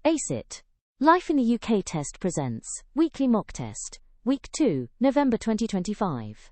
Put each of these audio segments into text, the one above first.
ACE-IT. Life in the UK Test presents Weekly Mock Test, Week 2, November 2025.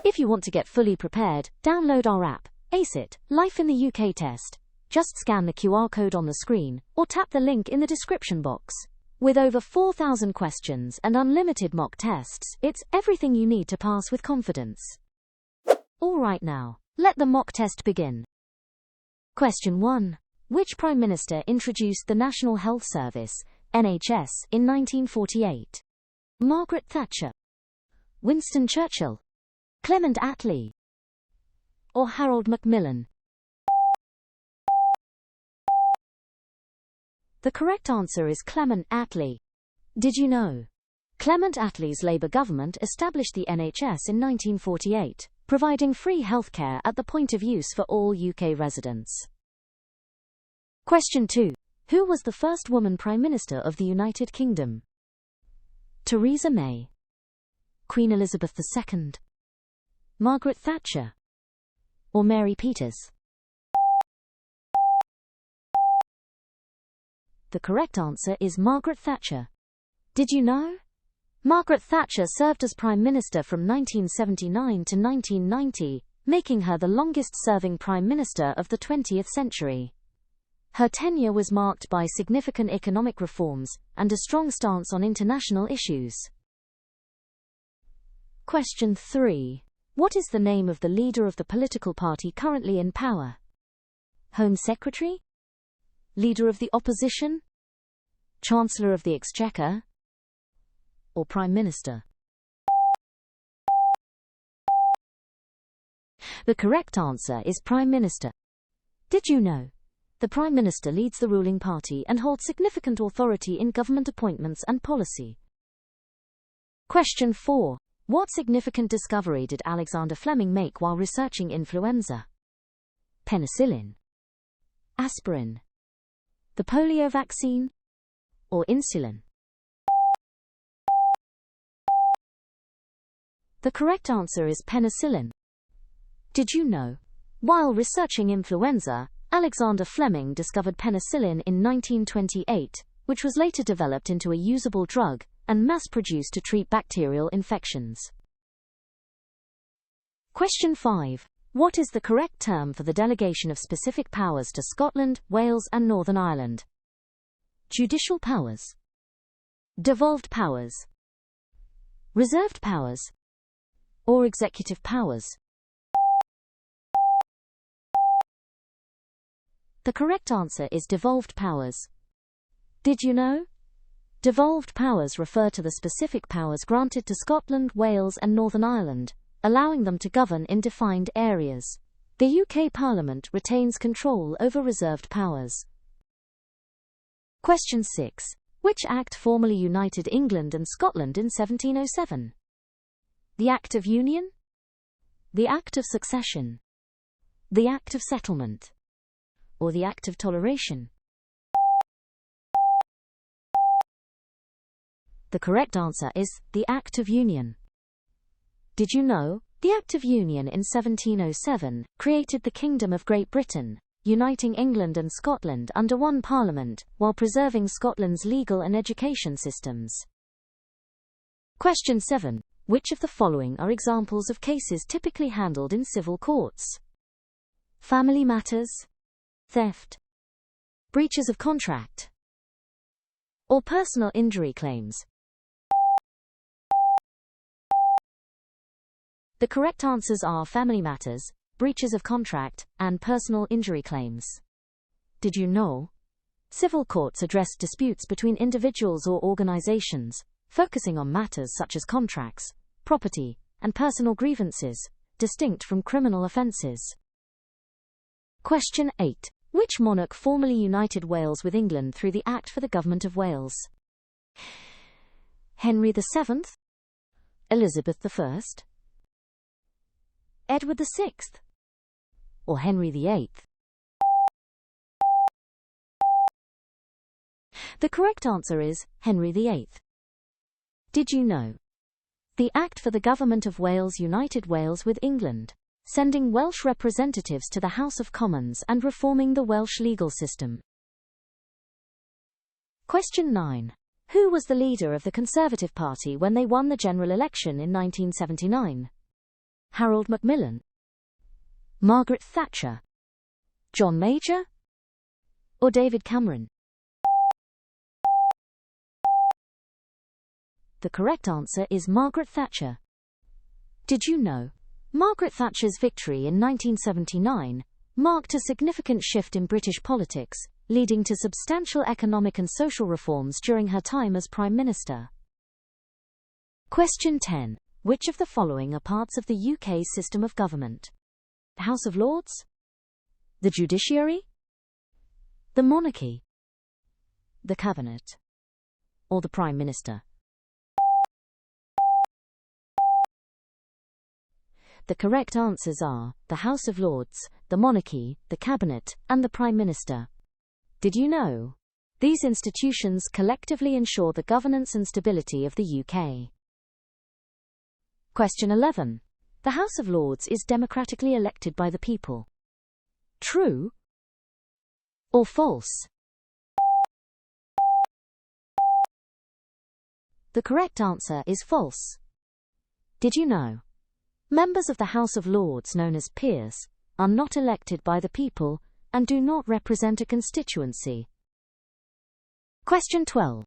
If you want to get fully prepared, download our app, ACE-IT, Life in the UK Test. Just scan the QR code on the screen, or tap the link in the description box. With over 4,000 questions and unlimited mock tests, it's everything you need to pass with confidence. All right now, let the mock test begin. Question 1. Which Prime Minister introduced the National Health Service, NHS, in 1948? Margaret Thatcher, Winston Churchill, Clement Attlee, or Harold Macmillan? The correct answer is Clement Attlee. Did you know? Clement Attlee's Labour government established the NHS in 1948, providing free healthcare at the point of use for all UK residents. Question 2. Who was the first woman Prime Minister of the United Kingdom? Theresa May, Queen Elizabeth II, Margaret Thatcher, or Mary Peters? The correct answer is Margaret Thatcher. Did you know? Margaret Thatcher served as Prime Minister from 1979 to 1990, making her the longest-serving Prime Minister of the 20th century. Her tenure was marked by significant economic reforms and a strong stance on international issues. Question 3. What is the name of the leader of the political party currently in power? Home Secretary? Leader of the Opposition? Chancellor of the Exchequer? Or Prime Minister? The correct answer is Prime Minister. Did you know? The Prime Minister leads the ruling party and holds significant authority in government appointments and policy. Question 4. What significant discovery did Alexander Fleming make while researching influenza? Penicillin, aspirin, the polio vaccine, or insulin? The correct answer is penicillin. Did you know? While researching influenza, Alexander Fleming discovered penicillin in 1928, which was later developed into a usable drug and mass-produced to treat bacterial infections. Question 5. What is the correct term for the delegation of specific powers to Scotland, Wales, and Northern Ireland? Judicial powers, devolved powers, reserved powers, or executive powers? The correct answer is devolved powers. Did you know? Devolved powers refer to the specific powers granted to Scotland, Wales, and Northern Ireland, allowing them to govern in defined areas. The UK Parliament retains control over reserved powers. Question 6. Which Act formally united England and Scotland in 1707? The Act of Union? The Act of Succession? The Act of Settlement? Or the Act of Toleration? The correct answer is the Act of Union. Did you know? The Act of Union in 1707 created the Kingdom of Great Britain, uniting England and Scotland under one parliament, while preserving Scotland's legal and education systems. Question 7. Which of the following are examples of cases typically handled in civil courts? Family matters, theft, breaches of contract, or personal injury claims? The correct answers are family matters, breaches of contract, and personal injury claims. Did you know? Civil courts address disputes between individuals or organizations, focusing on matters such as contracts, property, and personal grievances, distinct from criminal offences. Question 8. Which monarch formally united Wales with England through the Act for the Government of Wales? Henry VII? Elizabeth I? Edward VI? Or Henry VIII? The correct answer is Henry VIII. Did you know? The Act for the Government of Wales united Wales with England, sending Welsh representatives to the House of Commons and reforming the Welsh legal system. Question 9. Who was the leader of the Conservative Party when they won the general election in 1979? Harold Macmillan, Margaret Thatcher, John Major, or David Cameron? The correct answer is Margaret Thatcher. Did you know? Margaret Thatcher's victory in 1979 marked a significant shift in British politics, leading to substantial economic and social reforms during her time as Prime Minister. Question 10. Which of the following are parts of the UK's system of government? House of Lords, the judiciary, the monarchy, the cabinet, or the Prime Minister? The correct answers are the House of Lords, the monarchy, the cabinet, and the Prime Minister. Did you know? These institutions collectively ensure the governance and stability of the UK. Question 11. The House of Lords is democratically elected by the people. True or false? The correct answer is false. Did you know? Members of the House of Lords, known as peers, are not elected by the people and do not represent a constituency. Question 12.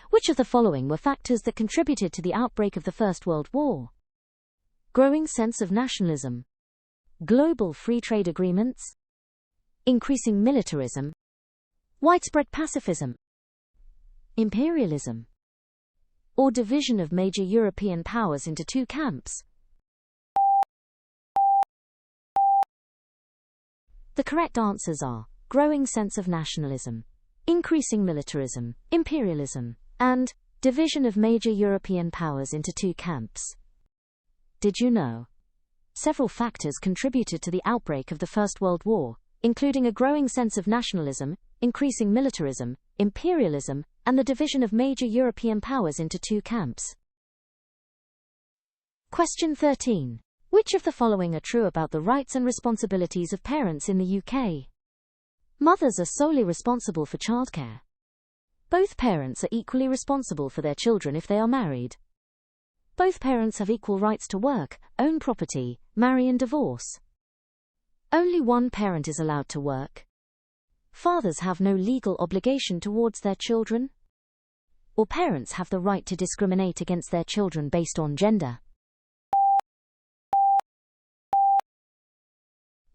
Which of the following were factors that contributed to the outbreak of the First World War? Growing sense of nationalism, global free trade agreements, increasing militarism, widespread pacifism, imperialism, or division of major European powers into two camps? The correct answers are growing sense of nationalism, increasing militarism, imperialism, and division of major European powers into two camps. Did you know? Several factors contributed to the outbreak of the First World War, including a growing sense of nationalism, increasing militarism, imperialism, and the division of major European powers into two camps. Question 13. Which of the following are true about the rights and responsibilities of parents in the UK? Mothers are solely responsible for childcare. Both parents are equally responsible for their children if they are married. Both parents have equal rights to work, own property, marry and divorce. Only one parent is allowed to work. Fathers have no legal obligation towards their children. Or parents have the right to discriminate against their children based on gender.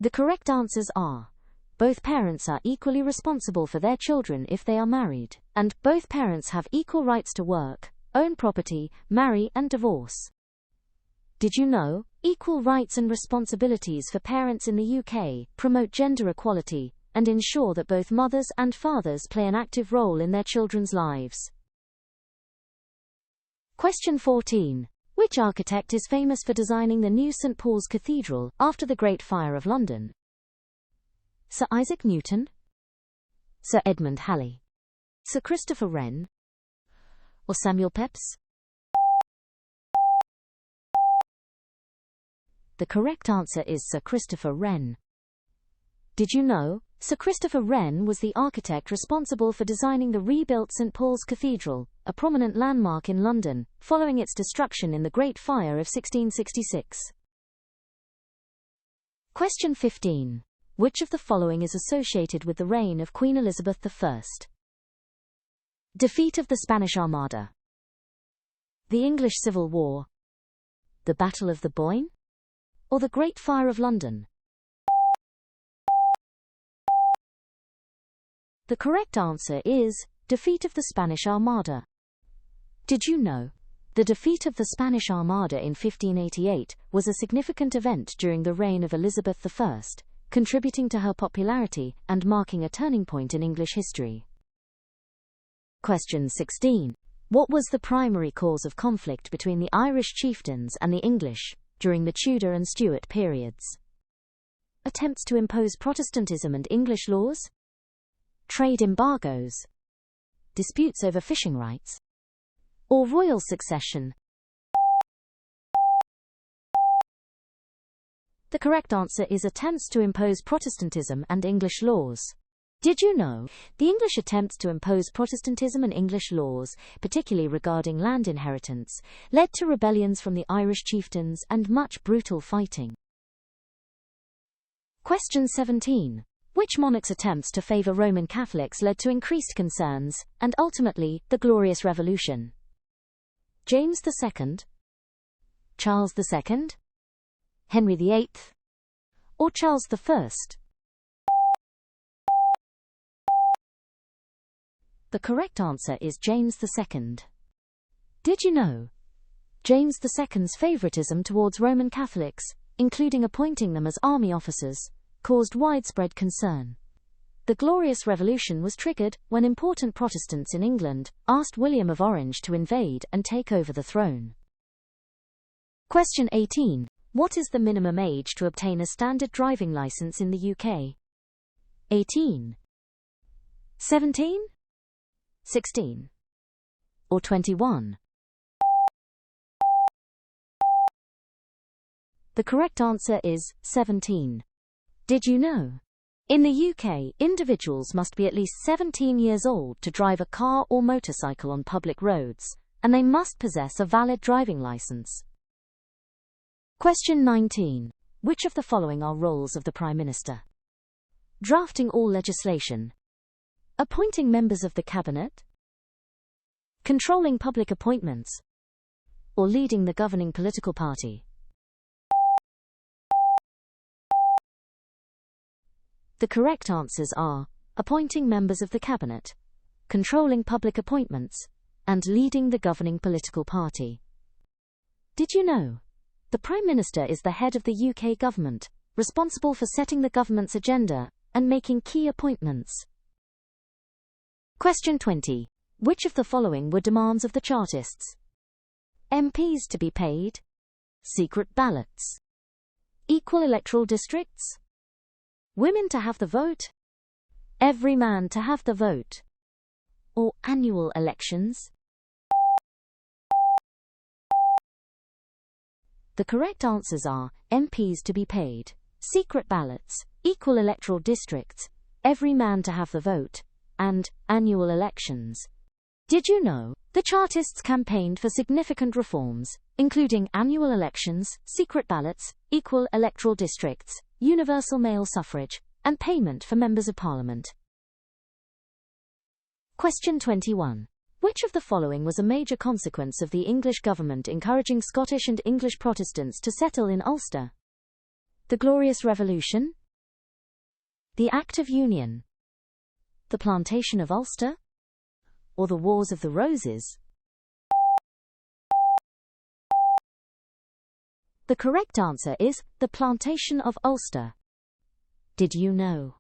The correct answers are: both parents are equally responsible for their children if they are married, and both parents have equal rights to work, own property, marry and divorce. Did you know? Equal rights and responsibilities for parents in the UK promote gender equality and ensure that both mothers and fathers play an active role in their children's lives. Question 14. Which architect is famous for designing the new St. Paul's Cathedral after the Great Fire of London? Sir Isaac Newton, Sir Edmund Halley, Sir Christopher Wren, or Samuel Pepys? The correct answer is Sir Christopher Wren. Did you know? Sir Christopher Wren was the architect responsible for designing the rebuilt St. Paul's Cathedral, a prominent landmark in London, following its destruction in the Great Fire of 1666. Question 15. Which of the following is associated with the reign of Queen Elizabeth I? Defeat of the Spanish Armada, the English Civil War, the Battle of the Boyne, or the Great Fire of London? The correct answer is defeat of the Spanish Armada. Did you know? The defeat of the Spanish Armada in 1588 was a significant event during the reign of Elizabeth I, contributing to her popularity and marking a turning point in English history. Question 16. What was the primary cause of conflict between the Irish chieftains and the English during the Tudor and Stuart periods? Attempts to impose Protestantism and English laws? Trade embargoes? Disputes over fishing rights? Or royal succession? The correct answer is attempts to impose Protestantism and English laws. Did you know? The English attempts to impose Protestantism and English laws, particularly regarding land inheritance, led to rebellions from the Irish chieftains and much brutal fighting. Question 17. Which monarch's attempts to favour Roman Catholics led to increased concerns, and ultimately, the Glorious Revolution? James II? Charles II? Henry VIII? Or Charles I? The correct answer is James II. Did you know? James II's favoritism towards Roman Catholics, including appointing them as army officers, caused widespread concern. The Glorious Revolution was triggered when important Protestants in England asked William of Orange to invade and take over the throne. Question 18. What is the minimum age to obtain a standard driving license in the UK? 18, 17, 16, or 21? The correct answer is 17. Did you know? In the UK, individuals must be at least 17 years old to drive a car or motorcycle on public roads, and they must possess a valid driving license. Question 19. Which of the following are roles of the Prime Minister? Drafting all legislation, appointing members of the Cabinet, controlling public appointments, or leading the governing political party? The correct answers are appointing members of the Cabinet, controlling public appointments, and leading the governing political party. Did you know? The Prime Minister is the head of the UK government, responsible for setting the government's agenda and making key appointments. Question 20. Which of the following were demands of the Chartists? MPs to be paid, secret ballots, equal electoral districts, women to have the vote, every man to have the vote, or annual elections? The correct answers are MPs to be paid, secret ballots, equal electoral districts, every man to have the vote, and annual elections. Did you know? The Chartists campaigned for significant reforms, including annual elections, secret ballots, equal electoral districts, universal male suffrage, and payment for members of Parliament. Question 21. Which of the following was a major consequence of the English government encouraging Scottish and English Protestants to settle in Ulster? The Glorious Revolution? The Act of Union? The Plantation of Ulster? Or the Wars of the Roses? The correct answer is the Plantation of Ulster. Did you know?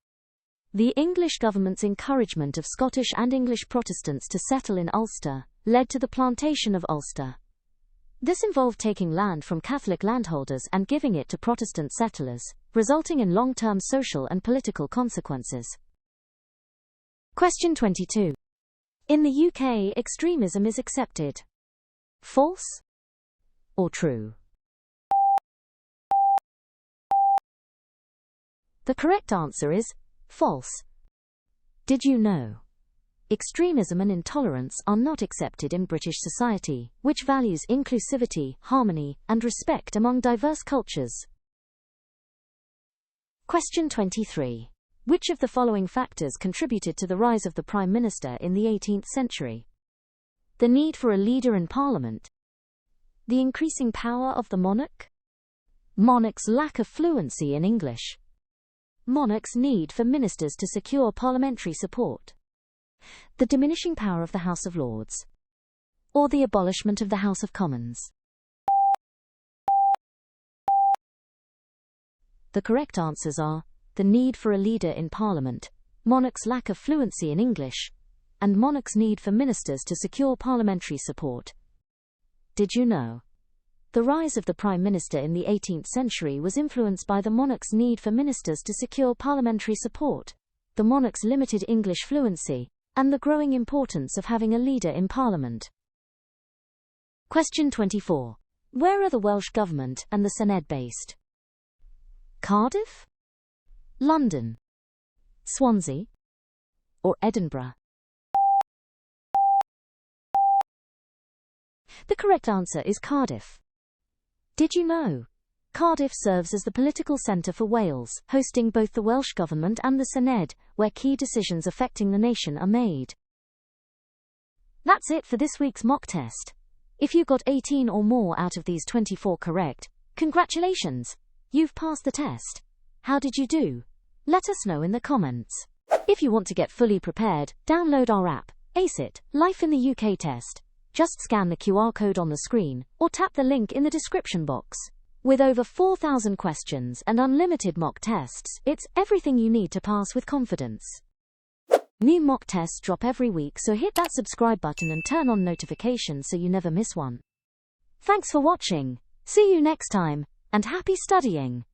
The English government's encouragement of Scottish and English Protestants to settle in Ulster led to the Plantation of Ulster. This involved taking land from Catholic landholders and giving it to Protestant settlers, resulting in long-term social and political consequences. Question 22. In the UK, extremism is accepted. False or true? The correct answer is false. Did you know? Extremism and intolerance are not accepted in British society, which values inclusivity, harmony, and respect among diverse cultures. Question 23. Which of the following factors contributed to the rise of the Prime Minister in the 18th century? The need for a leader in Parliament, the increasing power of the monarch, monarch's lack of fluency in English, monarch's need for ministers to secure parliamentary support, the diminishing power of the House of Lords, or the abolishment of the House of Commons. The correct answers are the need for a leader in Parliament, monarch's lack of fluency in English, and monarch's need for ministers to secure parliamentary support. Did you know? The rise of the Prime Minister in the 18th century was influenced by the monarch's need for ministers to secure parliamentary support, the monarch's limited English fluency, and the growing importance of having a leader in Parliament. Question 24. Where are the Welsh Government and the Senedd based? Cardiff? London? Swansea? or Edinburgh? The correct answer is Cardiff. Did you know? Cardiff serves as the political centre for Wales, hosting both the Welsh Government and the Senedd, where key decisions affecting the nation are made. That's it for this week's mock test. If you got 18 or more out of these 24 correct, congratulations! You've passed the test. How did you do? Let us know in the comments. If you want to get fully prepared, download our app, Ace It, Life in the UK Test. Just scan the QR code on the screen, or tap the link in the description box. With over 4,000 questions and unlimited mock tests, it's everything you need to pass with confidence. New mock tests drop every week, so hit that subscribe button and turn on notifications so you never miss one. Thanks for watching. See you next time, and happy studying!